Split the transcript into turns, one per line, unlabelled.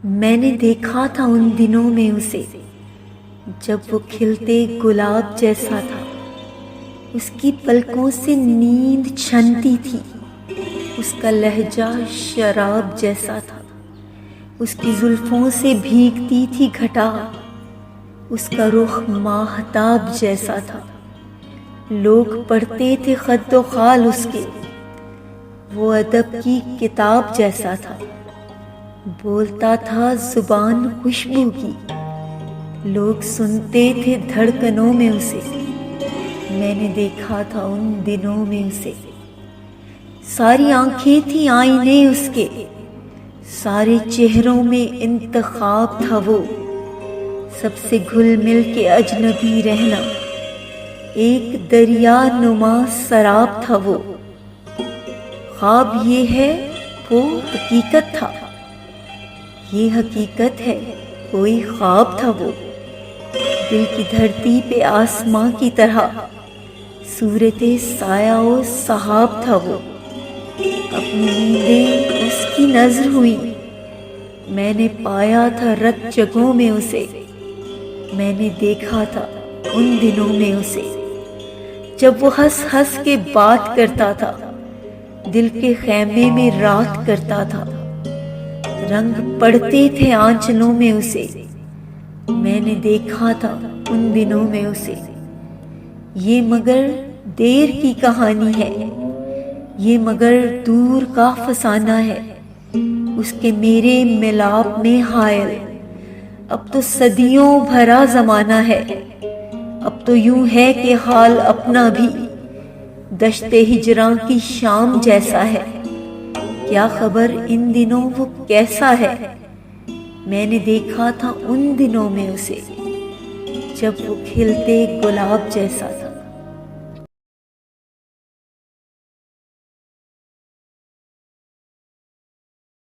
میں نے دیکھا تھا ان دنوں میں اسے جب وہ کھلتے گلاب جیسا تھا. اس کی پلکوں سے نیند چھنتی تھی. اس کا لہجہ شراب جیسا تھا. اس کی زلفوں سے بھیگتی تھی گھٹا. اس کا رخ ماہتاب جیسا تھا. لوگ پڑھتے تھے خد و خال اس کے. وہ ادب کی کتاب جیسا تھا. بولتا تھا زبان خوشبو کی. لوگ سنتے تھے دھڑکنوں میں اسے. میں نے دیکھا تھا ان دنوں میں اسے. ساری آنکھیں تھی آئینے اس کے. سارے چہروں میں انتخاب تھا وہ. سب سے گھل مل کے اجنبی رہنا. ایک دریا نما سراب تھا وہ. خواب یہ ہے وہ حقیقت تھا. یہ حقیقت ہے کوئی خواب تھا وہ. دل کی دھرتی پہ آسماں کی طرح صورت سایہ و سحاب تھا وہ. اپنی نیندیں اس کی نظر ہوئی. میں نے پایا تھا رت جگہوں میں اسے. میں نے دیکھا تھا ان دنوں میں اسے جب وہ ہنس ہنس کے بات کرتا تھا. دل کے خیمے میں رات کرتا تھا. رنگ پڑتے تھے آنچلوں میں اسے. میں نے دیکھا تھا ان دنوں میں اسے. یہ مگر دیر کی کہانی ہے. یہ مگر دور کا فسانہ ہے. اس کے میرے ملاپ میں حائل. اب تو صدیوں بھرا زمانہ ہے. اب تو یوں ہے کہ حال اپنا بھی دشت ہجراں کی شام جیسا ہے. کیا خبر ان دنوں وہ کیسا ہے. میں نے دیکھا تھا ان دنوں میں اسے جب وہ کھلتے گلاب جیسا تھا.